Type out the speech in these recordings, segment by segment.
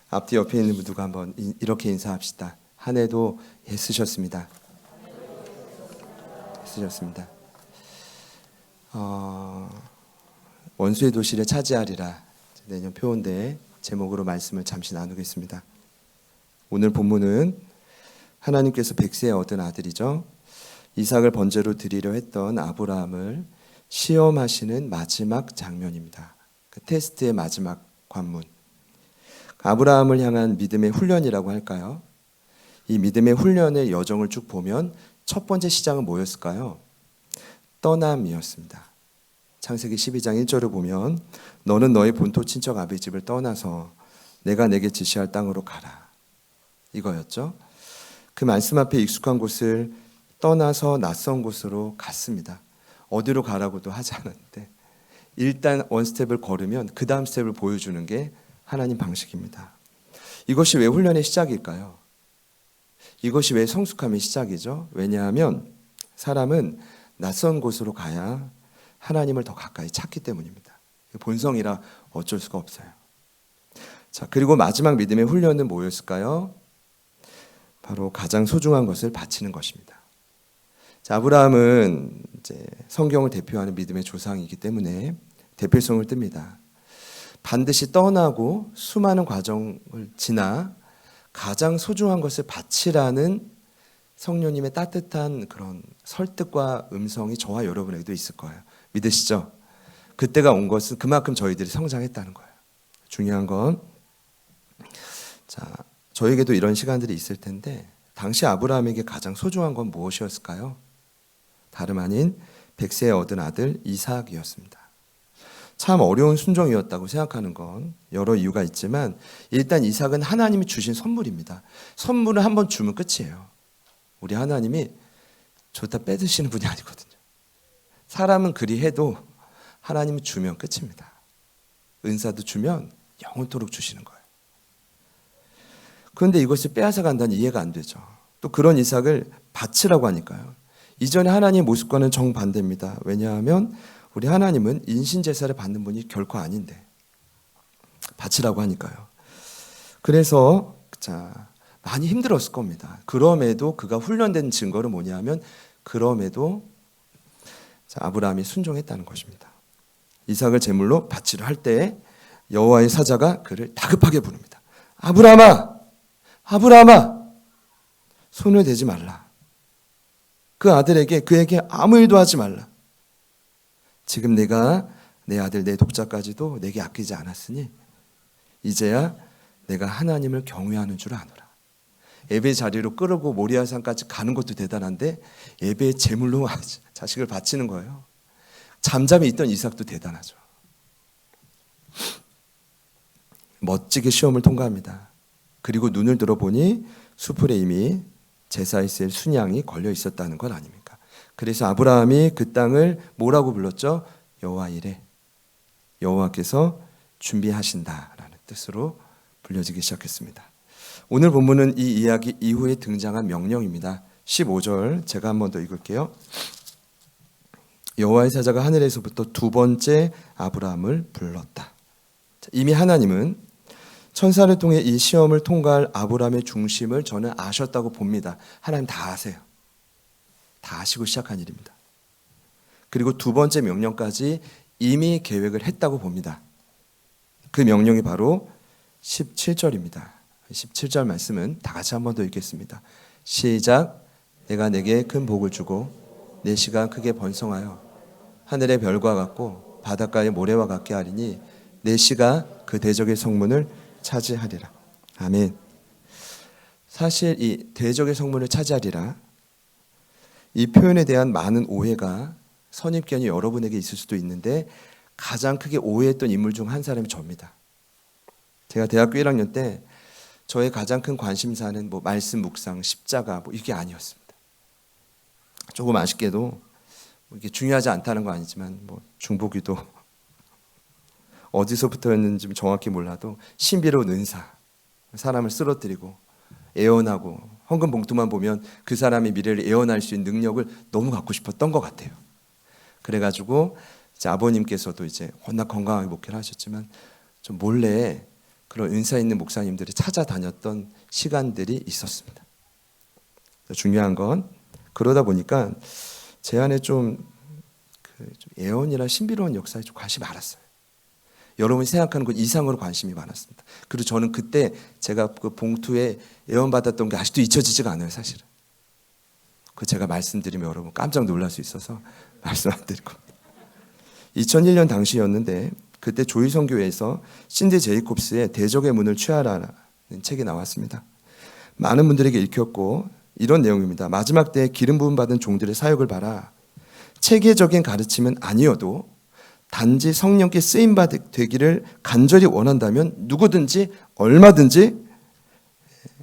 앞뒤 옆에 있는 누가 한번 이렇게 인사합시다. 한 해도 애쓰셨습니다. 애쓰셨습니다. 원수의 도시를 차지하리라. 내년 표원대회 제목으로 말씀을 잠시 나누겠습니다. 오늘 본문은 하나님께서 백세에 얻은 아들이죠. 이삭을 번제로 드리려 했던 아브라함을 시험하시는 마지막 장면입니다. 그 테스트의 마지막 관문. 아브라함을 향한 믿음의 훈련이라고 할까요? 이 믿음의 훈련의 여정을 쭉 보면 첫 번째 시작은 뭐였을까요? 떠남이었습니다. 창세기 12장 1절을 보면 너는 너의 본토 친척 아비 집을 떠나서 내가 내게 지시할 땅으로 가라. 이거였죠. 그 말씀 앞에 익숙한 곳을 떠나서 낯선 곳으로 갔습니다. 어디로 가라고도 하지 않았는데 일단 원 스텝을 걸으면 그 다음 스텝을 보여주는 게 하나님 방식입니다. 이것이 왜 훈련의 시작일까요? 이것이 왜 성숙함의 시작이죠? 왜냐하면 사람은 낯선 곳으로 가야 하나님을 더 가까이 찾기 때문입니다. 본성이라 어쩔 수가 없어요. 자, 그리고 마지막 믿음의 훈련은 뭐였을까요? 바로 가장 소중한 것을 바치는 것입니다. 자, 아브라함은 이제 성경을 대표하는 믿음의 조상이기 때문에 대표성을 띱니다. 반드시 떠나고 수많은 과정을 지나 가장 소중한 것을 바치라는 성령님의 따뜻한 그런 설득과 음성이 저와 여러분에게도 있을 거예요. 믿으시죠? 그때가 온 것은 그만큼 저희들이 성장했다는 거예요. 중요한 건 자, 저에게도 이런 시간들이 있을 텐데 당시 아브라함에게 가장 소중한 건 무엇이었을까요? 다름 아닌 백세에 얻은 아들 이삭이었습니다. 참 어려운 순종이었다고 생각하는 건 여러 이유가 있지만 일단 이삭은 하나님이 주신 선물입니다. 선물을 한번 주면 끝이에요. 우리 하나님이 줬다 뺏으시는 분이 아니거든요. 사람은 그리 해도 하나님이 주면 끝입니다. 은사도 주면 영원토록 주시는 거예요. 그런데 이것을 빼앗아 간다는 이해가 안 되죠. 또 그런 이삭을 바치라고 하니까요. 이전에 하나님의 모습과는 정반대입니다. 왜냐하면 우리 하나님은 인신제사를 받는 분이 결코 아닌데 바치라고 하니까요. 그래서 많이 힘들었을 겁니다. 그럼에도 그가 훈련된 증거는 뭐냐면 그럼에도 아브라함이 순종했다는 것입니다. 이삭을 제물로 바치려 할 때 여호와의 사자가 그를 다급하게 부릅니다. 아브라함아, 아브라함아, 손을 대지 말라. 그에게 아무 일도 하지 말라. 지금 내가 내 아들 내 독자까지도 내게 아끼지 않았으니 이제야 내가 하나님을 경외하는 줄 아노라. 예배 자리로 끌고 모리아산까지 가는 것도 대단한데 예배의 제물로 자식을 바치는 거예요. 잠잠히 있던 이삭도 대단하죠. 멋지게 시험을 통과합니다. 그리고 눈을 들어보니 수풀에 이미 제사에 쓸 순양이 걸려 있었다는 건 아닙니까? 그래서 아브라함이 그 땅을 뭐라고 불렀죠? 여호와 이레. 여호와께서 준비하신다라는 뜻으로 불려지기 시작했습니다. 오늘 본문은 이 이야기 이후에 등장한 명령입니다. 15절 제가 한 번 더 읽을게요. 여호와의 사자가 하늘에서부터 두 번째 아브라함을 불렀다. 이미 하나님은 천사를 통해 이 시험을 통과할 아브라함의 중심을 저는 아셨다고 봅니다. 하나님 다 아세요. 다 아시고 시작한 일입니다. 그리고 두 번째 명령까지 이미 계획을 했다고 봅니다. 그 명령이 바로 17절입니다. 17절 말씀은 다 같이 한 번 더 읽겠습니다. 시작. 내가 내게 큰 복을 주고 내 씨가 크게 번성하여 하늘의 별과 같고 바닷가의 모래와 같게 하리니 내 씨가 그 대적의 성문을 차지하리라. 아멘. 사실 이 대적의 성문을 차지하리라 이 표현에 대한 많은 오해가 선입견이 여러분에게 있을 수도 있는데 가장 크게 오해했던 인물 중 한 사람이 저입니다. 제가 대학교 1학년 때 저의 가장 큰 관심사는 말씀 묵상, 십자가 이게 아니었습니다. 조금 아쉽게도 이게 중요하지 않다는 건 아니지만 중보기도 어디서부터였는지 정확히 몰라도 신비로운 은사, 사람을 쓰러뜨리고 애원하고 헌금 봉투만 보면 그 사람의 미래를 애원할 수 있는 능력을 너무 갖고 싶었던 것 같아요. 그래가지고 이제 아버님께서도 이제 워낙 건강하게 목회를 하셨지만 좀 몰래 그런 은사 있는 목사님들이 찾아다녔던 시간들이 있었습니다. 중요한 건 그러다 보니까 제 안에 좀 예언이나 신비로운 역사에 좀 관심이 많았어요. 여러분이 생각하는 것 이상으로 관심이 많았습니다. 그리고 저는 그때 제가 그 봉투에 예언 받았던 게 아직도 잊혀지지가 않아요, 사실은. 그 제가 말씀드리면 여러분 깜짝 놀랄 수 있어서 말씀 안 드릴 겁니다. 2001년 당시였는데 그때 조희성교회에서 신디 제이콥스의 대적의 문을 취하라는 책이 나왔습니다. 많은 분들에게 읽혔고 이런 내용입니다. 마지막 때에 기름 부음 받은 종들의 사역을 봐라. 체계적인 가르침은 아니어도 단지 성령께 쓰임 되기를 간절히 원한다면 누구든지 얼마든지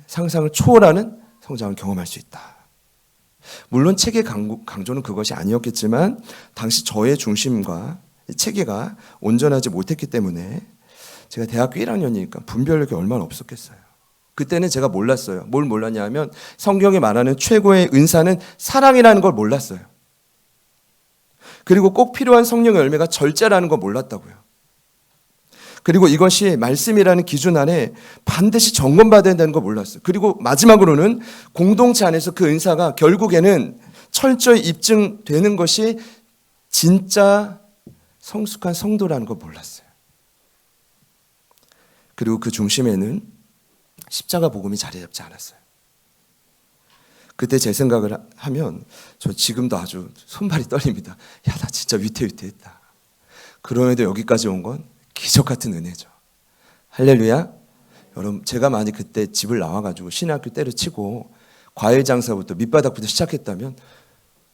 상상을 초월하는 성장을 경험할 수 있다. 물론 체계 강조는 그것이 아니었겠지만 당시 저의 중심과 체계가 온전하지 못했기 때문에 제가 대학교 1학년이니까 분별력이 얼마나 없었겠어요. 그때는 제가 몰랐어요. 뭘 몰랐냐 하면 성경이 말하는 최고의 은사는 사랑이라는 걸 몰랐어요. 그리고 꼭 필요한 성령의 열매가 절제라는 걸 몰랐다고요. 그리고 이것이 말씀이라는 기준 안에 반드시 점검받아야 되는 걸 몰랐어요. 그리고 마지막으로는 공동체 안에서 그 은사가 결국에는 철저히 입증되는 것이 진짜 성숙한 성도라는 걸 몰랐어요. 그리고 그 중심에는 십자가 복음이 자리 잡지 않았어요. 그때 제 생각을 하면 저 지금도 아주 손발이 떨립니다. 야, 나 진짜 위태위태했다. 그럼에도 여기까지 온 건 기적 같은 은혜죠. 할렐루야. 여러분, 제가 만약 그때 집을 나와가지고 신학교 때려치고 과일 장사부터 밑바닥부터 시작했다면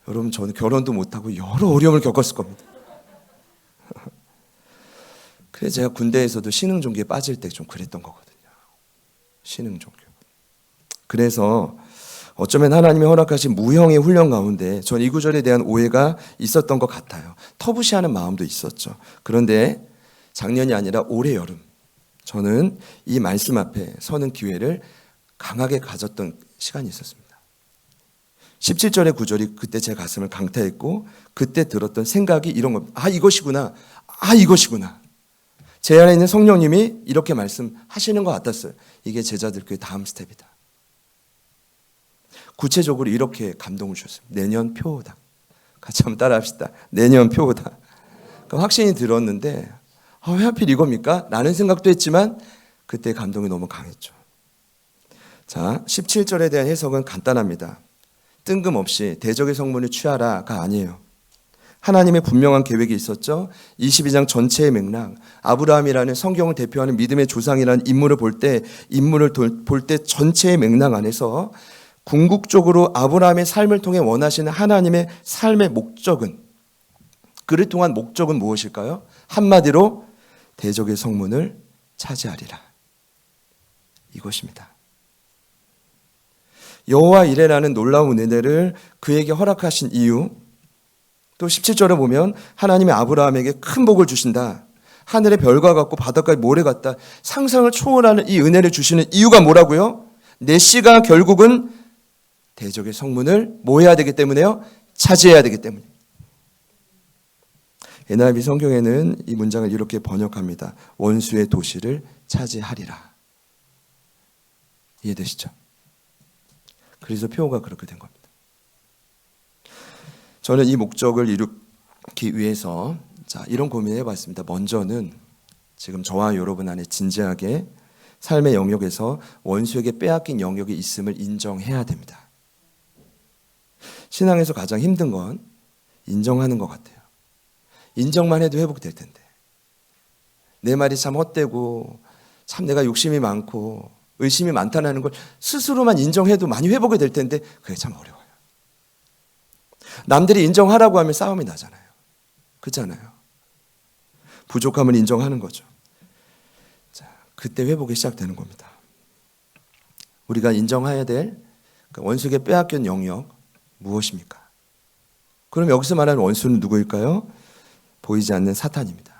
여러분 저는 결혼도 못하고 여러 어려움을 겪었을 겁니다. 그래서 제가 군대에서도 신흥종교에 빠질 때 좀 그랬던 거거든요. 신흥종교. 그래서 어쩌면 하나님이 허락하신 무형의 훈련 가운데 전 이 구절에 대한 오해가 있었던 것 같아요. 터부시하는 마음도 있었죠. 그런데 작년이 아니라 올해 여름 저는 이 말씀 앞에 서는 기회를 강하게 가졌던 시간이 있었습니다. 17절의 구절이 그때 제 가슴을 강타했고 그때 들었던 생각이 이런 겁니다. 아, 이것이구나. 아, 이것이구나. 제 안에 있는 성령님이 이렇게 말씀하시는 것 같았어요. 이게 제자들 교회 다음 스텝이다. 구체적으로 이렇게 감동을 주셨어요. 내년 표오다. 같이 한번 따라 합시다. 내년 표오다. 확신이 들었는데 왜 하필 이겁니까? 라는 생각도 했지만 그때 감동이 너무 강했죠. 자, 17절에 대한 해석은 간단합니다. 뜬금없이 대적의 성문을 취하라가 아니에요. 하나님의 분명한 계획이 있었죠. 22장 전체의 맥락, 아브라함이라는 성경을 대표하는 믿음의 조상이라는 인물을 볼 때 전체의 맥락 안에서 궁극적으로 아브라함의 삶을 통해 원하시는 하나님의 삶의 목적은, 그를 통한 목적은 무엇일까요? 한마디로 대적의 성문을 차지하리라. 이것입니다. 여호와 이레라는 놀라운 은혜를 그에게 허락하신 이유, 또 17절에 보면 하나님이 아브라함에게 큰 복을 주신다. 하늘의 별과 같고 바닷가의 모래 같다. 상상을 초월하는 이 은혜를 주시는 이유가 뭐라고요? 내시가 결국은 대적의 성문을 뭐 해야 되기 때문에요? 차지해야 되기 때문에. NIV 성경에는 이 문장을 이렇게 번역합니다. 원수의 도시를 차지하리라. 이해되시죠? 그래서 표어가 그렇게 된 겁니다. 저는 이 목적을 이루기 위해서 이런 고민을 해봤습니다. 먼저는 지금 저와 여러분 안에 진지하게 삶의 영역에서 원수에게 빼앗긴 영역이 있음을 인정해야 됩니다. 신앙에서 가장 힘든 건 인정하는 것 같아요. 인정만 해도 회복될 텐데. 내 말이 참 헛되고 참 내가 욕심이 많고 의심이 많다는 걸 스스로만 인정해도 많이 회복이 될 텐데 그게 참 어려워요. 남들이 인정하라고 하면 싸움이 나잖아요. 그렇잖아요. 부족함을 인정하는 거죠. 자, 그때 회복이 시작되는 겁니다. 우리가 인정해야 될 원수에게 빼앗긴 영역 무엇입니까? 그럼 여기서 말하는 원수는 누구일까요? 보이지 않는 사탄입니다.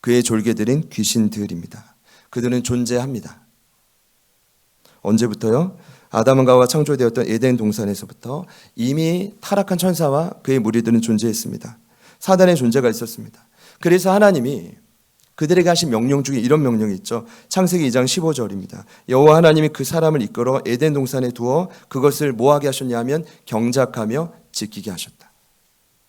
그의 졸개들인 귀신들입니다. 그들은 존재합니다. 언제부터요? 아담과 하와가 창조되었던 에덴 동산에서부터 이미 타락한 천사와 그의 무리들은 존재했습니다. 사단의 존재가 있었습니다. 그래서 하나님이 그들에게 하신 명령 중에 이런 명령이 있죠. 창세기 2장 15절입니다. 여호와 하나님이 그 사람을 이끌어 에덴 동산에 두어 그것을 뭐하게 하셨냐 하면 경작하며 지키게 하셨다.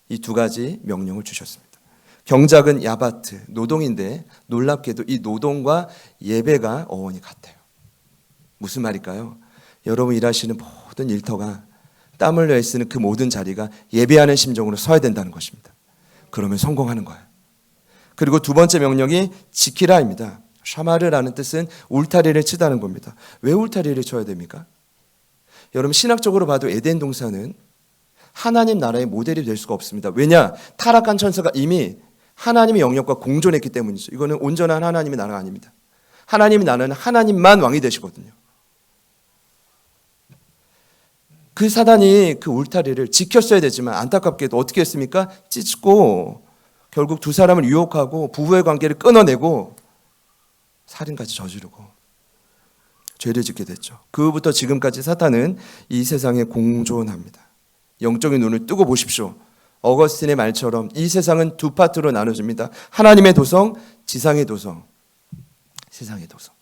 이 두 가지 명령을 주셨습니다. 경작은 야바트, 노동인데 놀랍게도 이 노동과 예배가 어원이 같아요. 무슨 말일까요? 여러분 일하시는 모든 일터가 땀 흘려 애쓰는 그 모든 자리가 예배하는 심정으로 서야 된다는 것입니다. 그러면 성공하는 거예요. 그리고 두 번째 명령이 지키라입니다. 샤마르라는 뜻은 울타리를 치다는 겁니다. 왜 울타리를 쳐야 됩니까? 여러분 신학적으로 봐도 에덴 동산은 하나님 나라의 모델이 될 수가 없습니다. 왜냐? 타락한 천사가 이미 하나님의 영역과 공존했기 때문이죠. 이거는 온전한 하나님의 나라가 아닙니다. 하나님의 나라는 하나님만 왕이 되시거든요. 그 사단이 그 울타리를 지켰어야 되지만 안타깝게도 어떻게 했습니까? 찢고 결국 두 사람을 유혹하고 부부의 관계를 끊어내고 살인까지 저지르고 죄를 짓게 됐죠. 그부터 지금까지 사탄은 이 세상에 공존합니다. 영적인 눈을 뜨고 보십시오. 어거스틴의 말처럼 이 세상은 두 파트로 나눠집니다. 하나님의 도성, 지상의 도성, 세상의 도성.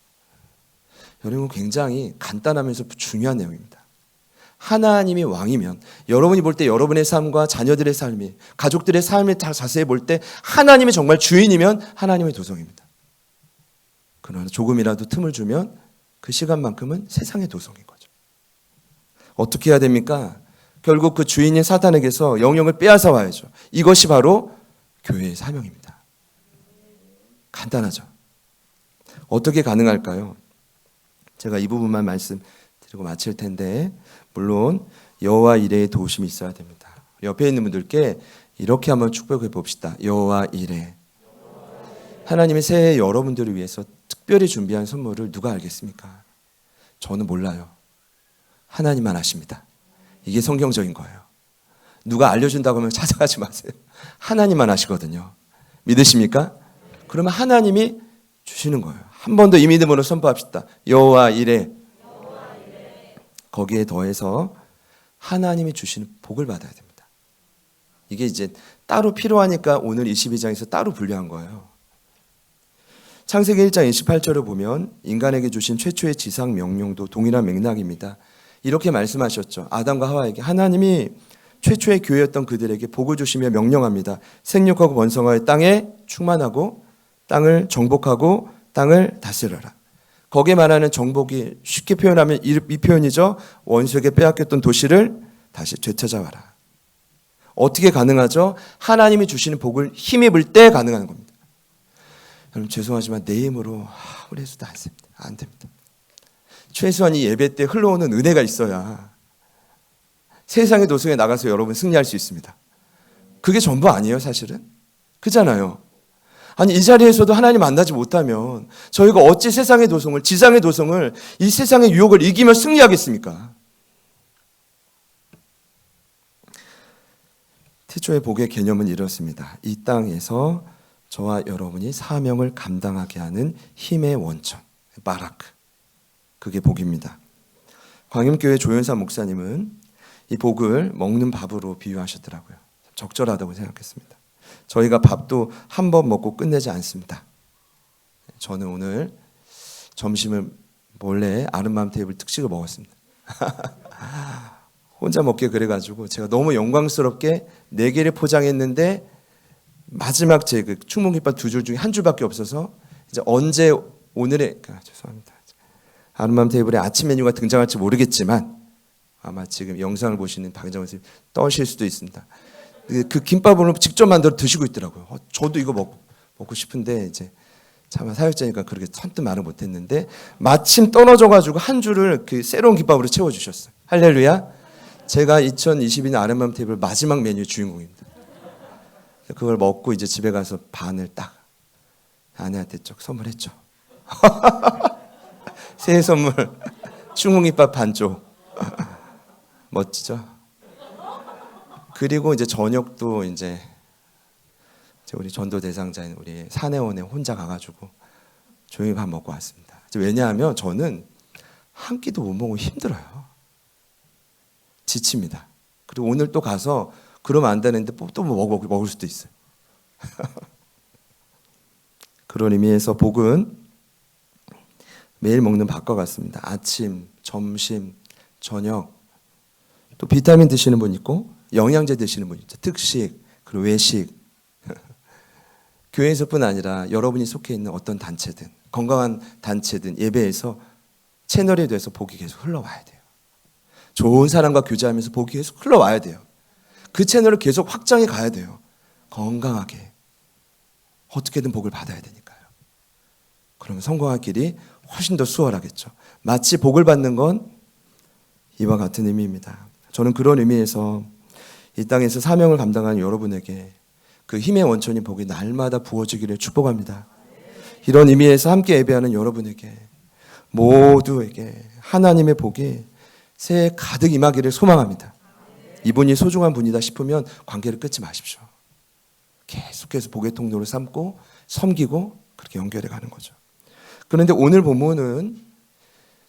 여러분 굉장히 간단하면서 중요한 내용입니다. 하나님이 왕이면 여러분이 볼 때 여러분의 삶과 자녀들의 삶이 가족들의 삶을 다 자세히 볼 때 하나님이 정말 주인이면 하나님의 도성입니다. 그러나 조금이라도 틈을 주면 그 시간만큼은 세상의 도성인 거죠. 어떻게 해야 됩니까? 결국 그 주인인 사탄에게서 영역을 빼앗아 와야죠. 이것이 바로 교회의 사명입니다. 간단하죠. 어떻게 가능할까요? 제가 이 부분만 말씀드리고 마칠 텐데 물론 여호와 이레의 도우심이 있어야 됩니다. 옆에 있는 분들께 이렇게 한번 축복해 봅시다. 여호와 이레. 하나님이 새해 여러분들을 위해서 특별히 준비한 선물을 누가 알겠습니까? 저는 몰라요. 하나님만 아십니다. 이게 성경적인 거예요. 누가 알려준다고 하면 찾아가지 마세요. 하나님만 아시거든요. 믿으십니까? 그러면 하나님이 주시는 거예요. 한 번 더 이 믿음으로 선포합시다. 여호와 이레. 거기에 더해서 하나님이 주시는 복을 받아야 됩니다. 이게 이제 따로 필요하니까 오늘 22장에서 따로 분류한 거예요. 창세기 1장 28절을 보면 인간에게 주신 최초의 지상 명령도 동일한 맥락입니다. 이렇게 말씀하셨죠. 아담과 하와에게 하나님이 최초의 교회였던 그들에게 복을 주시며 명령합니다. 생육하고 번성하여 땅에 충만하고 땅을 정복하고 땅을 다스려라. 거기에 말하는 정복이 쉽게 표현하면 이 표현이죠. 원수에게 빼앗겼던 도시를 다시 되찾아와라. 어떻게 가능하죠? 하나님이 주시는 복을 힘입을 때 가능한 겁니다. 여러분 죄송하지만 내 힘으로 아무리 해서도 안 됩니다. 최소한 이 예배 때 흘러오는 은혜가 있어야 세상의 도성에 나가서 여러분 승리할 수 있습니다. 그게 전부 아니에요 사실은. 그잖아요. 아니 이 자리에서도 하나님 만나지 못하면 저희가 어찌 세상의 도성을 지상의 도성을 이 세상의 유혹을 이기며 승리하겠습니까? 태초의 복의 개념은 이렇습니다. 이 땅에서 저와 여러분이 사명을 감당하게 하는 힘의 원천 바라크. 그게 복입니다. 광염교회 조연사 목사님은 이 복을 먹는 밥으로 비유하셨더라고요. 적절하다고 생각했습니다. 저희가 밥도 한 번 먹고 끝내지 않습니다. 저는 오늘 점심을 몰래 아름맘 테이블 특식을 먹었습니다. 혼자 먹게 그래가지고 제가 너무 영광스럽게 4개를 포장했는데 마지막 제 그 충무김밥 2줄 중에 한 줄밖에 없어서 이제 언제 오늘의 죄송합니다. 아름맘 테이블에 아침 메뉴가 등장할지 모르겠지만 아마 지금 영상을 보시는 박은정 선생님 떠실 수도 있습니다. 그 김밥을 직접 만들어 드시고 있더라고요. 저도 이거 먹고 싶은데 이제 참 사역자니까 그렇게 선뜻 말을 못했는데 마침 떨어져가지고 한 줄을 그 새로운 김밥으로 채워주셨어요. 할렐루야. 제가 2022년 아름맘 테이블 마지막 메뉴 주인공입니다. 그걸 먹고 이제 집에 가서 반을 딱 아내한테 쪽 선물했죠. 새해 선물 충무김밥 반쪽. 멋지죠? 그리고 이제 저녁도 이제 우리 전도 대상자인 우리 사내원에 혼자 가가지고 조용히 밥 먹고 왔습니다. 왜냐하면 저는 한 끼도 못 먹으면 힘들어요. 지칩니다. 그리고 오늘 또 가서 그러면 안 되는데 또 먹을 수도 있어요. 그런 의미에서 복은 매일 먹는 밥과 같습니다. 아침, 점심, 저녁, 또 비타민 드시는 분 있고 영양제 드시는 분 있죠. 특식, 그리고 외식. 교회에서뿐 아니라 여러분이 속해 있는 어떤 단체든, 건강한 단체든 예배에서 채널이 돼서 복이 계속 흘러와야 돼요. 좋은 사람과 교제하면서 복이 계속 흘러와야 돼요. 그 채널을 계속 확장해 가야 돼요. 건강하게. 어떻게든 복을 받아야 되니까요. 그러면 성공할 길이 훨씬 더 수월하겠죠. 마치 복을 받는 건 이와 같은 의미입니다. 저는 그런 의미에서 이 땅에서 사명을 감당하는 여러분에게 그 힘의 원천인 복이 날마다 부어지기를 축복합니다. 이런 의미에서 함께 예배하는 여러분에게 모두에게 하나님의 복이 새해 가득 임하기를 소망합니다. 이분이 소중한 분이다 싶으면 관계를 끊지 마십시오. 계속해서 복의 통로를 삼고 섬기고 그렇게 연결해 가는 거죠. 그런데 오늘 본문은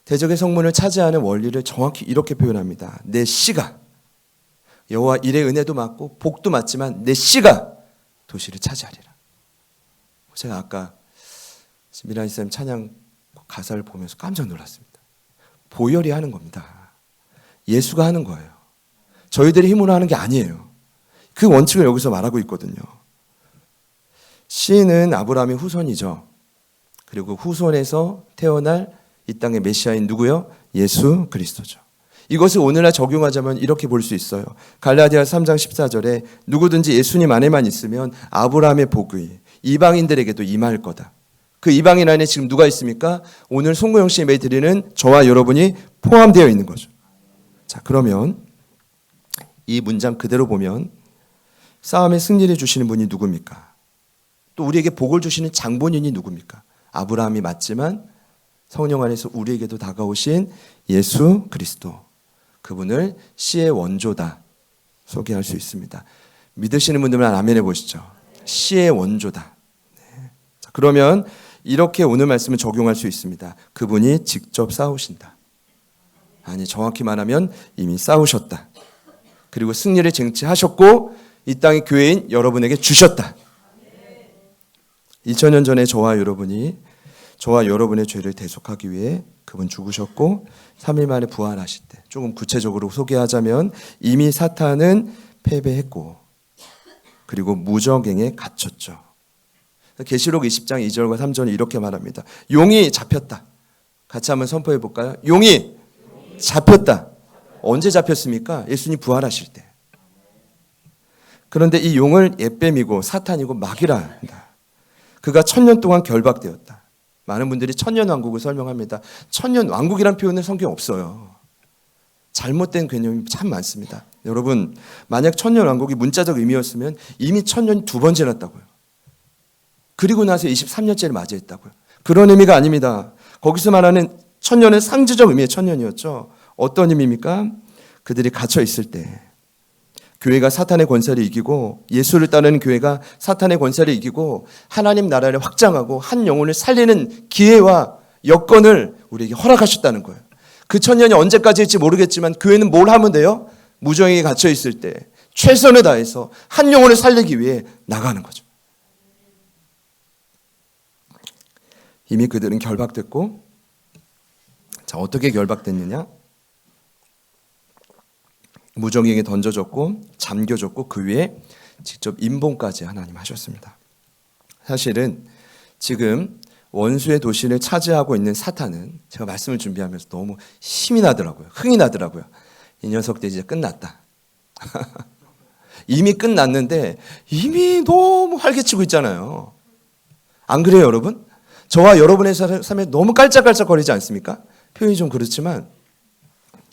대적의 성문을 차지하는 원리를 정확히 이렇게 표현합니다. 내 씨가, 여호와 일의 은혜도 맞고 복도 맞지만 내 씨가 도시를 차지하리라. 제가 아까 미라이쌤 찬양 가사를 보면서 깜짝 놀랐습니다. 보혈이 하는 겁니다. 예수가 하는 거예요. 저희들이 힘으로 하는 게 아니에요. 그 원칙을 여기서 말하고 있거든요. 씨는 아브라함의 후손이죠. 그리고 후손에서 태어날 이 땅의 메시아인 누구요? 예수 그리스도죠. 이것을 오늘날 적용하자면 이렇게 볼 수 있어요. 갈라디아 3장 14절에 누구든지 예수님 안에만 있으면 아브라함의 복이 이방인들에게도 임할 거다. 그 이방인 안에 지금 누가 있습니까? 오늘 송구영 씨 예배 드리는 저와 여러분이 포함되어 있는 거죠. 자, 그러면 이 문장 그대로 보면 싸움의 승리를 주시는 분이 누굽니까? 또 우리에게 복을 주시는 장본인이 누굽니까? 아브라함이 맞지만 성령 안에서 우리에게도 다가오신 예수 그리스도, 그분을 씨의 원조다 소개할 수 있습니다. 믿으시는 분들은 아멘 해보시죠. 씨의 원조다. 네. 자, 그러면 이렇게 오늘 말씀을 적용할 수 있습니다. 그분이 직접 싸우신다. 아니, 정확히 말하면 이미 싸우셨다. 그리고 승리를 쟁취하셨고 이 땅의 교회인 여러분에게 주셨다. 2000년 전에 저와 여러분의 죄를 대속하기 위해 그분 죽으셨고 3일 만에 부활하실 때, 조금 구체적으로 소개하자면 이미 사탄은 패배했고 그리고 무적행에 갇혔죠. 계시록 20장 2절과 3절이 이렇게 말합니다. 용이 잡혔다. 같이 한번 선포해 볼까요? 용이 잡혔다. 언제 잡혔습니까? 예수님 부활하실 때. 그런데 이 용을 옓뱀이고 사탄이고 마귀라 한다. 그가 1000년 동안 결박되었다. 많은 분들이 천년왕국을 설명합니다. 천년왕국이란 표현은 성경에 없어요. 잘못된 개념이 참 많습니다. 여러분, 만약 천년왕국이 문자적 의미였으면 이미 1000년이 2번 지났다고요. 그리고 나서 23년째를 맞이했다고요. 그런 의미가 아닙니다. 거기서 말하는 1000년은 상징적 의미의 1000년이었죠. 어떤 의미입니까? 그들이 갇혀 있을 때 교회가 사탄의 권세를 이기고 예수를 따르는 교회가 사탄의 권세를 이기고 하나님 나라를 확장하고 한 영혼을 살리는 기회와 여건을 우리에게 허락하셨다는 거예요. 그 1000년이 언제까지일지 모르겠지만 교회는 뭘 하면 돼요? 무정에게 갇혀 있을 때 최선을 다해서 한 영혼을 살리기 위해 나가는 거죠. 이미 그들은 결박됐고, 자, 어떻게 결박됐느냐? 무정에게 던져졌고 잠겨졌고 그 위에 직접 임봉까지 하나님 하셨습니다. 사실은 지금 원수의 도시를 차지하고 있는 사탄은 제가 말씀을 준비하면서 너무 힘이 나더라고요. 흥이 나더라고요. 이 녀석들 이제 끝났다. 이미 끝났는데 이미 너무 활개치고 있잖아요. 안 그래요, 여러분? 저와 여러분의 삶에 너무 깔짝깔짝거리지 않습니까? 표현이 좀 그렇지만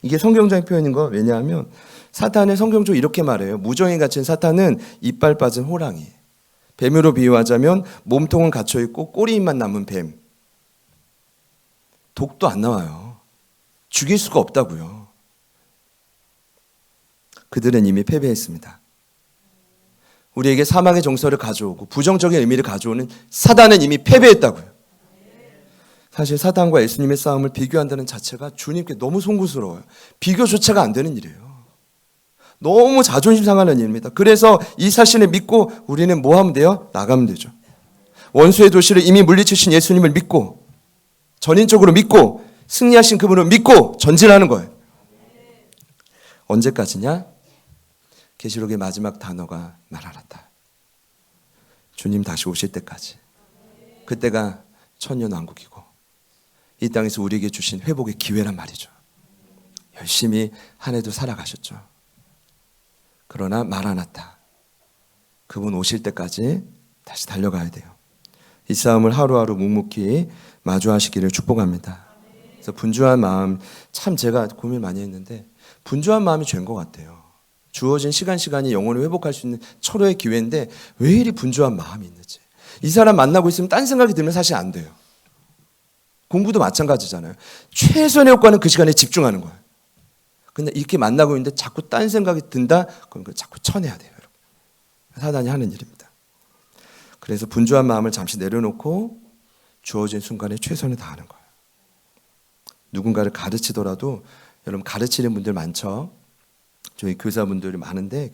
이게 성경적인 표현인 거. 왜냐하면 사탄은 성경적으로 이렇게 말해요. 무정에 갇힌 사탄은 이빨 빠진 호랑이. 뱀으로 비유하자면 몸통은 갇혀있고 꼬리만 남은 뱀. 독도 안 나와요. 죽일 수가 없다고요. 그들은 이미 패배했습니다. 우리에게 사망의 정서를 가져오고 부정적인 의미를 가져오는 사단은 이미 패배했다고요. 사실 사단과 예수님의 싸움을 비교한다는 자체가 주님께 너무 송구스러워요. 비교조차가 안 되는 일이에요. 너무 자존심 상하는 일입니다. 그래서 이 사실을 믿고 우리는 뭐 하면 돼요? 나가면 되죠. 원수의 도시를 이미 물리치신 예수님을 믿고 전인적으로 믿고 승리하신 그분을 믿고 전진하는 거예요. 언제까지냐? 계시록의 마지막 단어가 말하랐다. 주님 다시 오실 때까지. 그때가 천년왕국이고 이 땅에서 우리에게 주신 회복의 기회란 말이죠. 열심히 한 해도 살아가셨죠. 그러나 마라나타, 그분 오실 때까지 다시 달려가야 돼요. 이 싸움을 하루하루 묵묵히 마주하시기를 축복합니다. 그래서 분주한 마음, 참 제가 고민 많이 했는데 분주한 마음이 죄인 것 같아요. 주어진 시간이 영혼을 회복할 수 있는 철호의 기회인데 왜 이리 분주한 마음이 있는지. 이 사람 만나고 있으면 딴 생각이 들면 사실 안 돼요. 공부도 마찬가지잖아요. 최선의 효과는 그 시간에 집중하는 거예요. 근데 이렇게 만나고 있는데 자꾸 딴 생각이 든다? 그럼 그걸 자꾸 쳐내야 돼요. 여러분. 사단이 하는 일입니다. 그래서 분주한 마음을 잠시 내려놓고 주어진 순간에 최선을 다하는 거예요. 누군가를 가르치더라도 여러분 가르치는 분들 많죠. 저희 교사분들이 많은데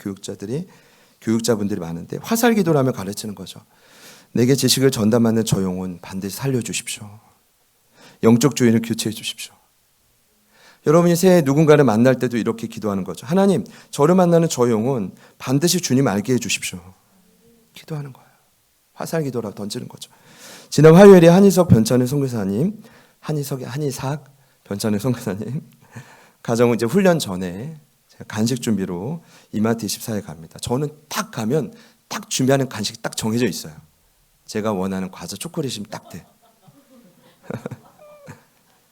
교육자분들이 많은데 화살기도를 하며 가르치는 거죠. 내게 지식을 전담하는 저 영혼 반드시 살려주십시오. 영적 주인을 교체해 주십시오. 여러분이 새해 누군가를 만날 때도 이렇게 기도하는 거죠. 하나님, 저를 만나는 저 영혼 반드시 주님 알게 해 주십시오. 기도하는 거예요. 화살기도라고 던지는 거죠. 지난 화요일에 한희석 변찬을 선교사님, 한희석 변찬을 선교사님 가정 이제 훈련 전에 제가 간식 준비로 이마트 24에 갑니다. 저는 딱 가면 딱 준비하는 간식이 딱 정해져 있어요. 제가 원하는 과자 초콜릿이면 딱 돼.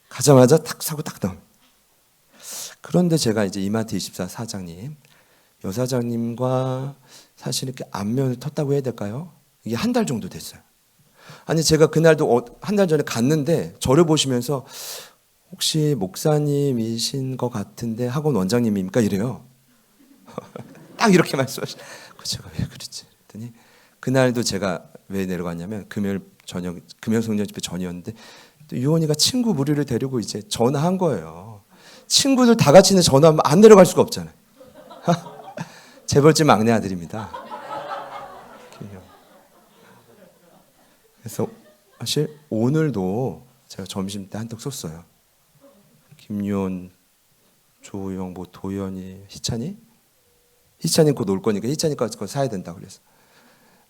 가자마자 딱 사고 딱 넣어. 그런데 제가 이제 이마트 24 사장님, 여사장님과 사실 이렇게 안면을 텄다고 해야 될까요? 이게 한 달 정도 됐어요. 아니 제가 그날도 한 달 전에 갔는데 저를 보시면서 혹시 목사님이신 것 같은데 학원 원장님입니까? 이래요. 딱 이렇게 말씀하시죠. 제가 왜 그랬지? 그랬더니 그날도 제가 왜 내려갔냐면 금요일 성령 집회 전이었는데 또 유원이가 친구 무리를 데리고 이제 전화한 거예요. 친구들 다 같이 있는데 전화하면 안 내려갈 수가 없잖아요. 재벌집 막내 아들입니다. 그래서 사실 오늘도 제가 점심 때 한턱 썼어요. 김유원, 조우영, 도연이, 희찬이 곧 올 거니까 희찬이 거 사야 된다고 그래서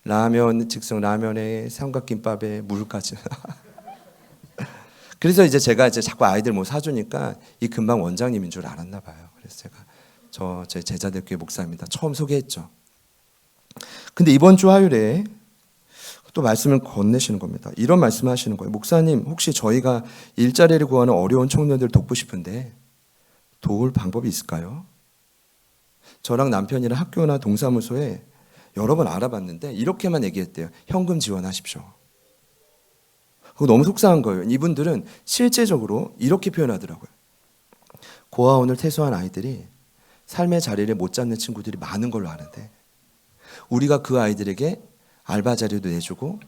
라면, 즉석 라면에 삼각김밥에 물까지. 그래서 이제 제가 자꾸 아이들 뭐 사주니까 이 금방 원장님인 줄 알았나 봐요. 그래서 제가 제 제자들 교회 목사입니다. 처음 소개했죠. 근데 이번 주 화요일에 또 말씀을 건네시는 겁니다. 이런 말씀을 하시는 거예요. 목사님, 혹시 저희가 일자리를 구하는 어려운 청년들을 돕고 싶은데 도울 방법이 있을까요? 저랑 남편이랑 학교나 동사무소에 여러 번 알아봤는데 이렇게만 얘기했대요. 현금 지원하십시오. 그거 너무 속상한 거예요. 이분들은 실제적으로 이렇게 표현하더라고요. 고아원을 퇴소한 아이들이 삶의 자리를 못 잡는 친구들이 많은 걸로 아는데 우리가 그 아이들에게 알바 자리도 내주고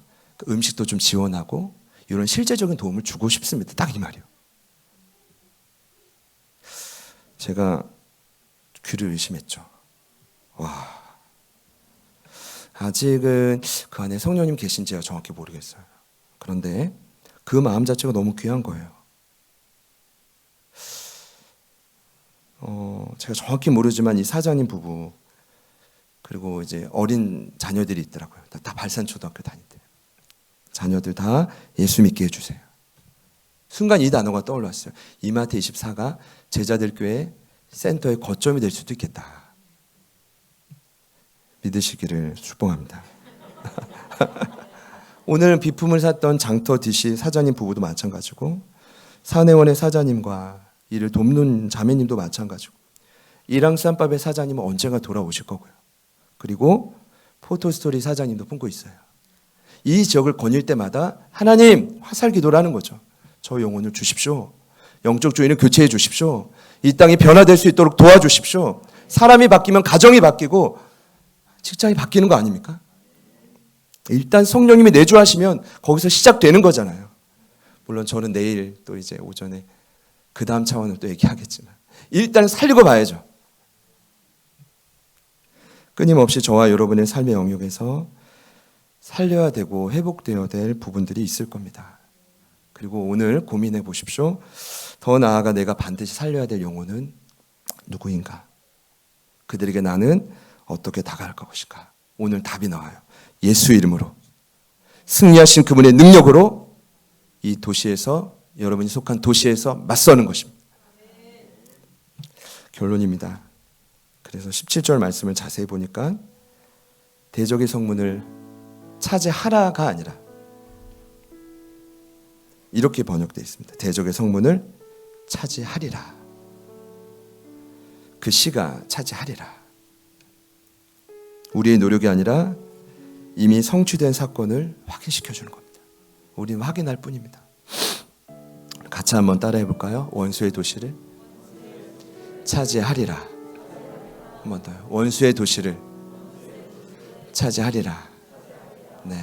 음식도 좀 지원하고 이런 실제적인 도움을 주고 싶습니다. 딱 이 말이에요. 제가 귀를 의심했죠. 와, 아직은 그 안에 성령님 계신지가 정확히 모르겠어요. 그런데 그 마음 자체가 너무 귀한 거예요. 제가 정확히 모르지만 이 사장님 부부 그리고 이제 어린 자녀들이 있더라고요. 다 발산초등학교 다니대요. 자녀들 다 예수 믿게 해주세요. 순간 이 단어가 떠올랐어요. 이마트 24가 제자들 교회 센터의 거점이 될 수도 있겠다. 믿으시기를 축복합니다. 오늘 비품을 샀던 장터 DC 사장님 부부도 마찬가지고 사내원의 사장님과 이를 돕는 자매님도 마찬가지고 이랑쌈밥의 사장님은 언젠가 돌아오실 거고요. 그리고 포토스토리 사장님도 품고 있어요. 이 지역을 거닐 때마다 하나님 화살기도를 하는 거죠. 저 영혼을 주십시오. 영적 주인을 교체해 주십시오. 이 땅이 변화될 수 있도록 도와주십시오. 사람이 바뀌면 가정이 바뀌고 직장이 바뀌는 거 아닙니까? 일단 성령님이 내주하시면 거기서 시작되는 거잖아요. 물론 저는 내일 또 이제 오전에 그 다음 차원을 또 얘기하겠지만 일단 살리고 봐야죠. 끊임없이 저와 여러분의 삶의 영역에서 살려야 되고 회복되어야 될 부분들이 있을 겁니다. 그리고 오늘 고민해 보십시오. 더 나아가 내가 반드시 살려야 될 영혼은 누구인가? 그들에게 나는 어떻게 다가갈 것인가? 오늘 답이 나와요. 예수 이름으로, 승리하신 그분의 능력으로 이 도시에서, 여러분이 속한 도시에서 맞서는 것입니다. 결론입니다. 그래서 17절 말씀을 자세히 보니까 대적의 성문을 차지하라가 아니라 이렇게 번역되어 있습니다. 대적의 성문을 차지하리라. 그 시가 차지하리라. 우리의 노력이 아니라 이미 성취된 사건을 확인시켜 주는 겁니다. 우리는 확인할 뿐입니다. 같이 한번 따라해 볼까요? 원수의 도시를 차지하리라. 한 번 더요. 원수의 도시를 차지하리라. 네.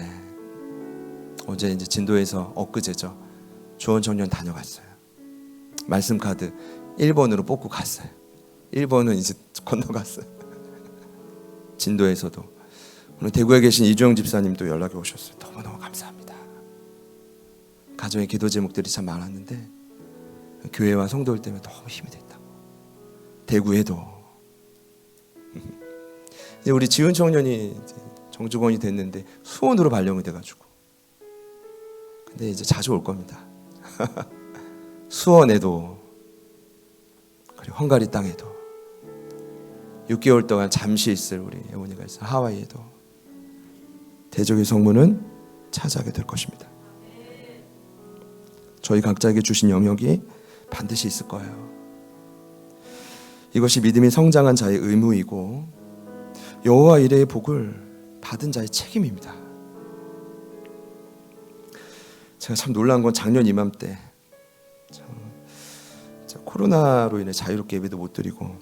어제 이제 진도에서 엊그제죠. 조원 청년 다녀갔어요. 말씀 카드 1번으로 뽑고 갔어요. 1번은 이제 건너갔어요. 진도에서도. 오늘 대구에 계신 이주영 집사님도 연락이 오셨어요. 너무너무 감사합니다. 가정의 기도 제목들이 참 많았는데 교회와 성도들 때문에 너무 힘이 됐다고. 대구에도. 이제 우리 지훈 청년이 정직원이 됐는데 수원으로 발령이 돼가지고. 근데 이제 자주 올 겁니다. 수원에도, 그리고 헝가리 땅에도 6개월 동안 잠시 있을 우리 예원이가 있어. 하와이에도 대적의 성문은 차지하게 될 것입니다. 저희 각자에게 주신 영역이 반드시 있을 거예요. 이것이 믿음이 성장한 자의 의무이고 여호와 이레의 복을 받은 자의 책임입니다. 제가 참 놀란 건 작년 이맘때 코로나로 인해 자유롭게 예배도 못 드리고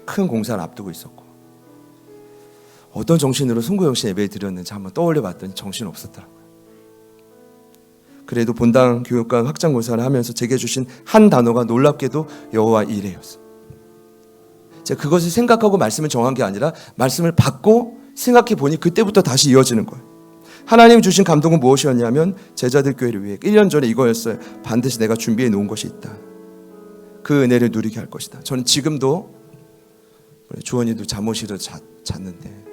큰 공사를 앞두고 있었고 어떤 정신으로 송구영신 예배를 드렸는지 한번 떠올려 봤더니 정신 없었더라고요. 그래도 본당 교육관 확장 공사를 하면서 제게 주신 한 단어가 놀랍게도 여호와 이레였어요. 제가 그것을 생각하고 말씀을 정한 게 아니라 말씀을 받고 생각해 보니 그때부터 다시 이어지는 거예요. 하나님 주신 감동은 무엇이었냐면 제자들 교회를 위해 1년 전에 이거였어요. 반드시 내가 준비해 놓은 것이 있다. 그 은혜를 누리게 할 것이다. 저는 지금도 주원이도 잠옷이를 잤는데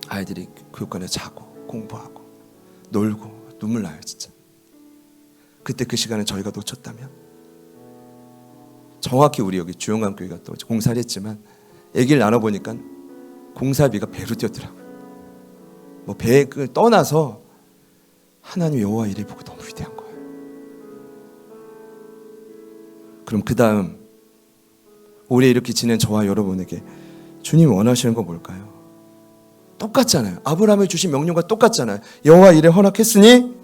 아이들이 교육관에 자고 공부하고 놀고 눈물 나요 진짜. 그때 그 시간을 저희가 놓쳤다면 정확히 우리 여기 주영감교회가 또 공사를 했지만 얘기를 나눠보니까 공사비가 배로 뛰었더라고요. 뭐 배를 떠나서 하나님 여호와 이레 보고 너무 위대한 거예요. 그럼 그 다음 올해 이렇게 지낸 저와 여러분에게 주님 원하시는 건 뭘까요? 똑같잖아요. 아브라함이 주신 명령과 똑같잖아요. 여호와 이레 허락했으니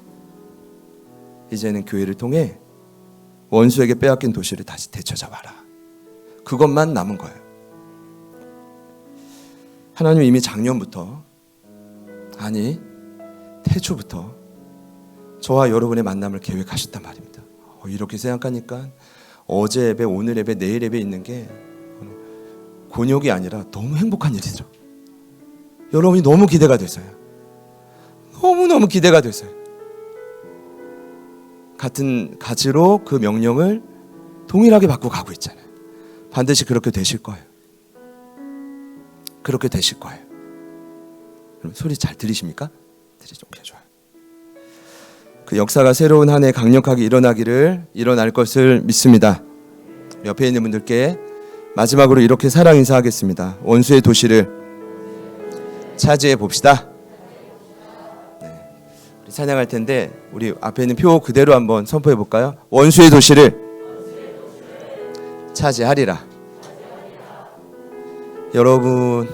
이제는 교회를 통해 원수에게 빼앗긴 도시를 다시 되찾아와라. 그것만 남은 거예요. 하나님 이미 작년부터, 아니 태초부터 저와 여러분의 만남을 계획하셨단 말입니다. 이렇게 생각하니까 어제 예배, 오늘 예배, 내일 예배 있는 게 곤욕이 아니라 너무 행복한 일이죠. 여러분이 너무 기대가 됐어요. 너무너무 기대가 됐어요. 같은 가지로 그 명령을 동일하게 받고 가고 있잖아요. 반드시 그렇게 되실 거예요. 그렇게 되실 거예요. 그럼 소리 잘 들리십니까? 들리죠? 좋아요. 그 역사가 새로운 한 해 강력하게 일어날 것을 믿습니다. 옆에 있는 분들께 마지막으로 이렇게 사랑 인사하겠습니다. 원수의 도시를 차지해 봅시다. 네. 우리 찬양할 텐데 우리 앞에 있는 표 그대로 한번 선포해 볼까요? 원수의 도시를 차지하리라. 여러분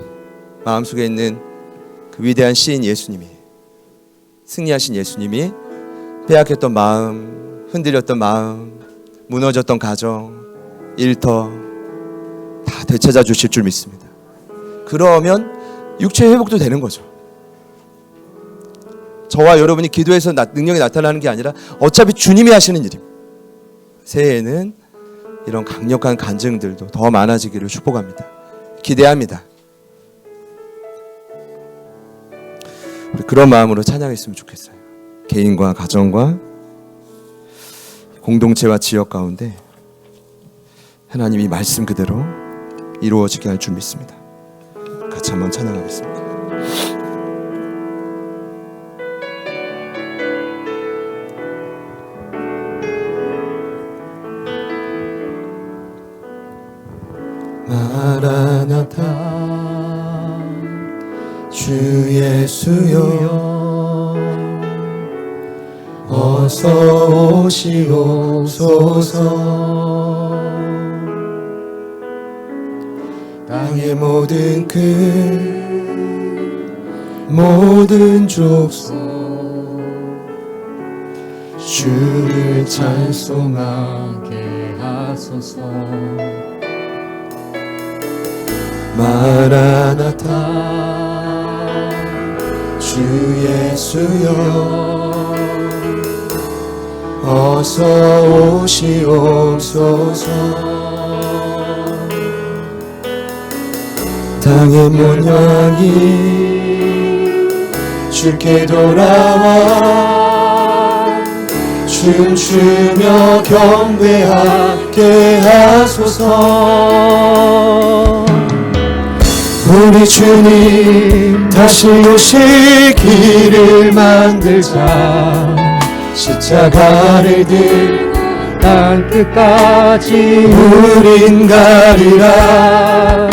마음속에 있는 그 위대한 시인 예수님이, 승리하신 예수님이 빼앗겼던 마음, 흔들렸던 마음, 무너졌던 가정, 일터 다 되찾아 주실 줄 믿습니다. 그러면 육체의 회복도 되는 거죠. 저와 여러분이 기도해서 능력이 나타나는 게 아니라 어차피 주님이 하시는 일입니다. 새해에는 이런 강력한 간증들도 더 많아지기를 축복합니다. 기대합니다. 그런 마음으로 찬양했으면 좋겠어요. 개인과 가정과 공동체와 지역 가운데 하나님이 말씀 그대로 이루어지게 할 줄 믿습니다. 같이 한번 찬양하겠습니다. 마라나타 주 예수여 어서 오시옵소서. 땅의 모든 모든 족속 주를 찬송하게 하소서. 마라나타 주 예수여 어서 오시옵소서. 땅의 문 향이 주께 돌아와 춤추며 경배하게 하소서. 우리 주님 다시 오실 길을 만들자. 십자가를 들고 땅 끝까지 우린 가리라.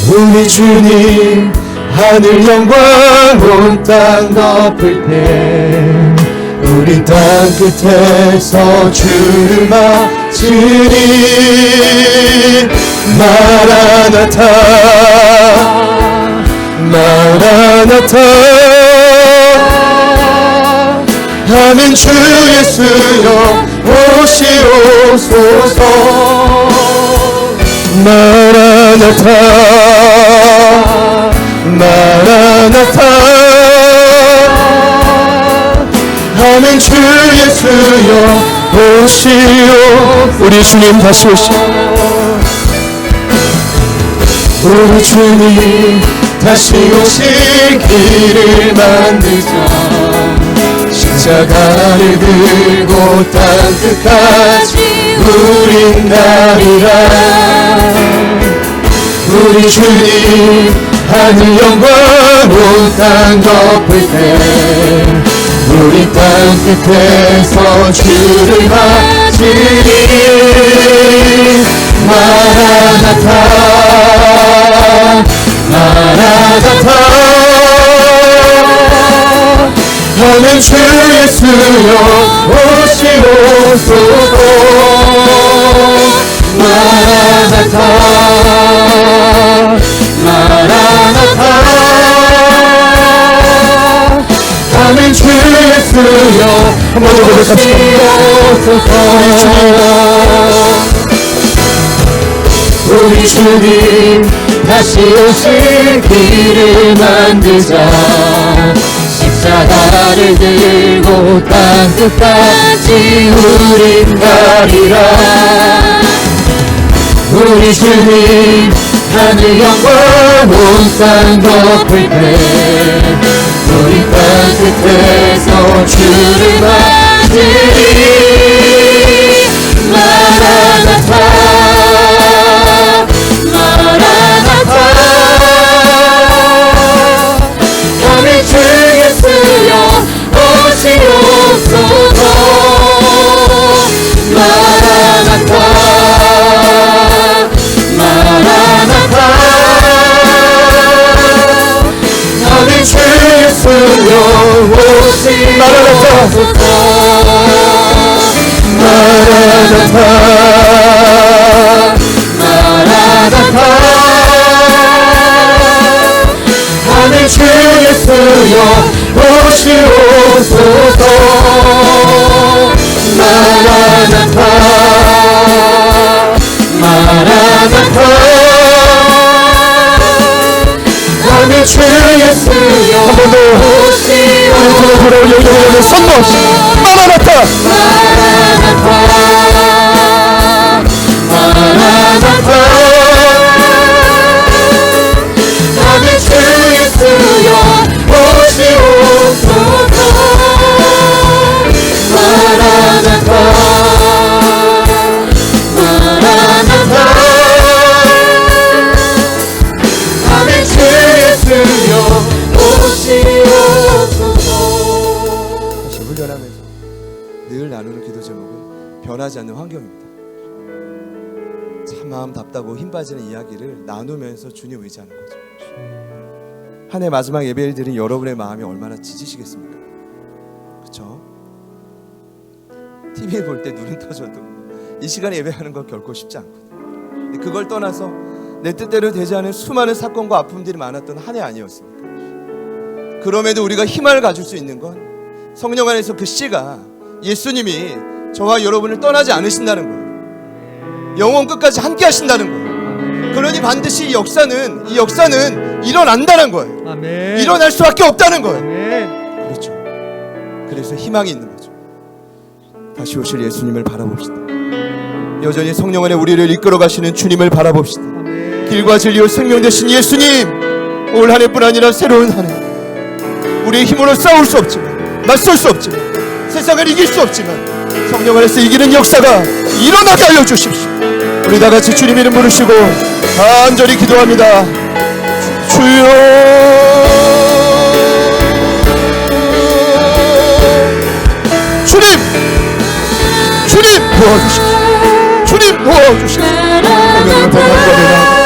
우리 주님 하늘 영광 온 땅 덮을 때 우리 땅 끝에서 주를 맞으리. 마라나타 마라나타 아멘. 주 예수여 오시옵소서. 마라나타 마라나타 아멘. 주 예수여 오시오. 우리 주님 다시 오시오. 우리 주님 다시 오실 길을 만들자. 십자가를 들고 땅 끝까지 우린 가리라. 우리 주님 하늘 영광 온 땅 덮을 때 우리 땅 끝에서 주를 맞으리. 마라나타 마라나타 아멘. 주 예수여 오시옵소서. 마라나타 마라나타 아멘. 주 예수여 오시옵소서. 우리 주님 다시 오실 길을 만들자. 십자가를 들고 땅 끝까지 우린 가리라. 우리 주님 하늘 영광 온 땅 덮을 때 우리 땅 끝에서 주를 맞으리. 마라나타 마라나타 아멘. 주 예수여 오시옵소서. 마라나타 마라나타 아멘. 주 예수여 오시옵소서. 마라나타 마라나타 아멘. 주 예수여 오시옵소서. 마라나타 마라나타 아멘. 주 예수여 오시옵소서. 마라나타 마라나타 아멘. 주 예수여 오시옵소서. 원하지 않는 환경입니다. 참 마음 답답하고 힘 빠지는 이야기를 나누면서 주님 의지하는 거죠. 한 해 마지막 예배를 드린 여러분의 마음이 얼마나 지치시겠습니까? 그렇죠? TV 볼 때 눈은 떠져도 이 시간에 예배하는 건 결코 쉽지 않거든요. 그걸 떠나서 내 뜻대로 되지 않은 수많은 사건과 아픔들이 많았던 한 해 아니었습니까? 그럼에도 우리가 힘을 가질 수 있는 건 성령 안에서 그 씨가, 예수님이 저와 여러분을 떠나지 않으신다는 거예요. 영원 끝까지 함께 하신다는 거예요. 그러니 반드시 이 역사는 일어난다는 거예요. 아멘. 일어날 수밖에 없다는 거예요. 아멘. 그렇죠. 그래서 희망이 있는 거죠. 다시 오실 예수님을 바라봅시다. 여전히 성령 안에 우리를 이끌어 가시는 주님을 바라봅시다. 아멘. 길과 진리와 생명 되신 예수님, 올 한 해뿐 아니라 새로운 한 해, 우리의 힘으로 싸울 수 없지만, 맞설 수 없지만, 세상을 이길 수 없지만 성령 안에서 이기는 역사가 일어나게 알려주십시오. 우리 다 같이 주님 이름 부르시고 간절히 기도합니다. 주여, 주님 도와주십시오. 주님 도와주십시오. 성령을 범한거리라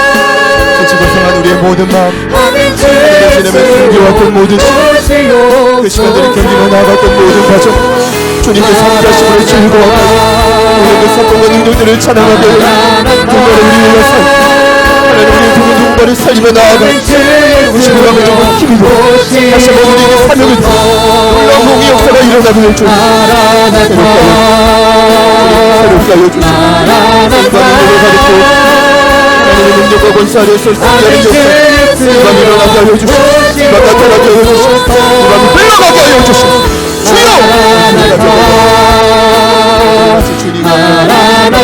지고 성한 우리의 모든 마음, 하늘에 지내며 숨겨왔던 모든 시간, 그 시간들을 견디며 나아갔던 모든 과정, 주님께서 함께하심으로 즐거워하고 우리의 사건과 능력들을 찬양하며 정말 우리 위해서 하나님 우리의 두근 동반을 살리며 나아가 무시무함을 주고 힘이고 다시 한번 우리에게 사명을 주고 놀라운 공의 역사가 일어나고 해주시고 새롭게 알려주시고 인간을 가르쳐 하나님의 능력과 권세 아래서 승리하는 역사, 이 밤이 일어나게 하여 주시고, 이 밤 나타나게 하여 주시고, 이 밤이 흘러가게 하여 주시고, 주여! 주님 아멘.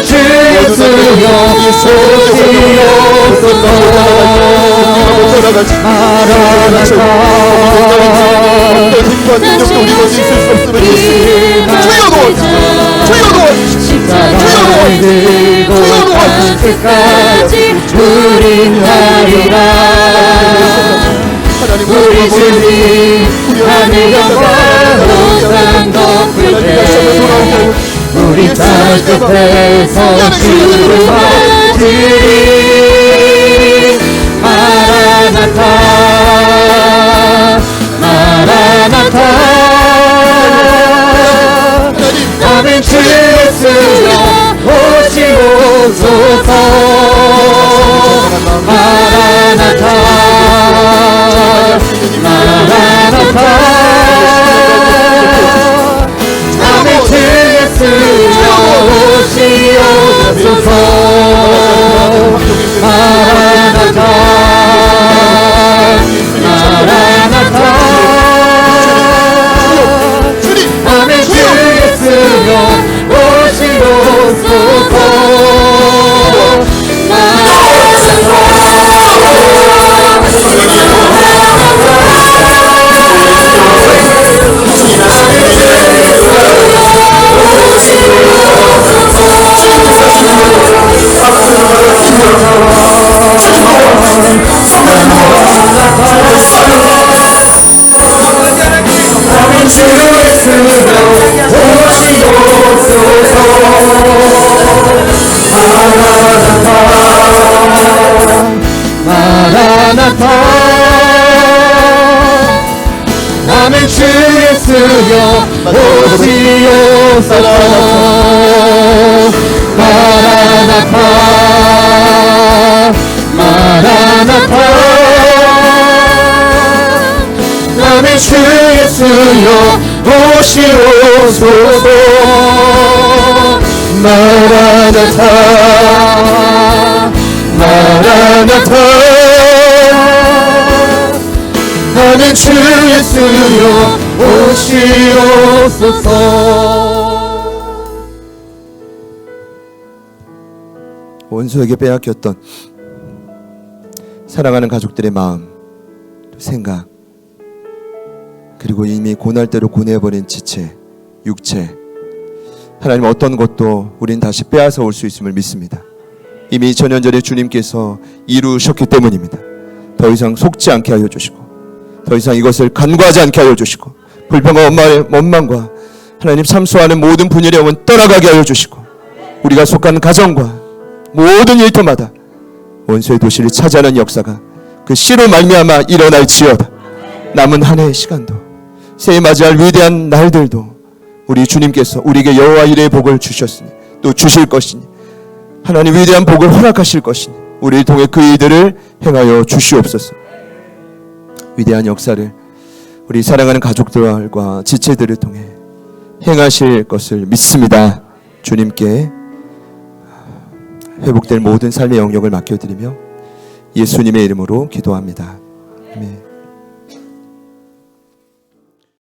주여 끝까지 우린 하리라. 우리 주님 하늘 영광으로 땅 덮을 때 우리 땅 끝에서 주를 맞으리. 마라나타 마라나타. 아멘. 주 예수여 오시옵소서. 마라나타 마라나타. 아멘. 주 예수여 오시옵소서. 마라나타 마라나타. 아멘. 주 예수여 오시옵소서. 마라나타. 아멘. 주 예수여 오시옵소서. 마라나타 마라나타. 아멘. 주 예수여 오시옵소서. 마라나타 마라나타. 아멘. 주 예수여 오시옵소서. 원수에게 빼앗겼던 사랑하는 가족들의 마음, 생각, 그리고 이미 고날대로 고뇌해버린 지체, 육체, 하나님 어떤 것도 우린 다시 빼앗아 올 수 있음을 믿습니다. 이미 2000년 전에 주님께서 이루셨기 때문입니다. 더 이상 속지 않게 하여 주시고, 더 이상 이것을 간과하지 않게 하여 주시고, 불평과 원망과 하나님 참소하는 모든 분열의 영은 떠나가게 하여 주시고 우리가 속한 가정과 모든 일터마다 원수의 도시를 차지하는 역사가 그 씨로 말미암아 일어날지어다. 남은 한 해의 시간도 새해 맞이할 위대한 날들도 우리 주님께서 우리에게 여호와 이레의 복을 주셨으니 또 주실 것이니 하나님 위대한 복을 허락하실 것이니 우리를 통해 그 일들을 행하여 주시옵소서. 위대한 역사를 우리 사랑하는 가족들과 지체들을 통해 행하실 것을 믿습니다. 주님께 회복될 모든 삶의 영역을 맡겨드리며 예수님의 이름으로 기도합니다.